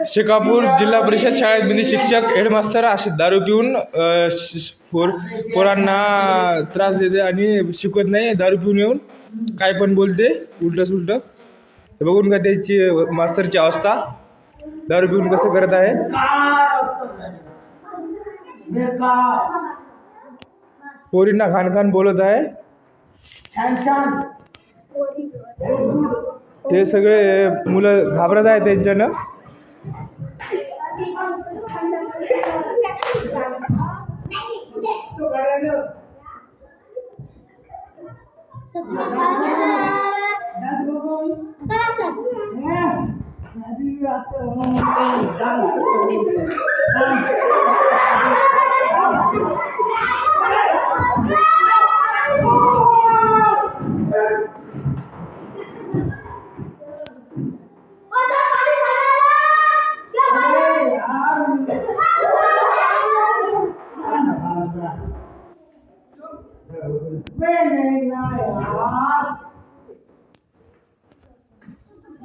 शेकापूर जिल्हा परिषद शाळेत बिंदी शिक्षक हेडमास्तर असे दारू पिऊन पोरांना त्रास देते आणि शिकवत नाही. दारू पिऊन येऊन काय पण बोलते उलट सुलट. बघून का त्याची मास्तरची अवस्था दारू पिऊन कसं करत आहे. पोरींना खान बोलत आहे. ते सगळे मुलं घाबरत आहे त्यांच्यानं.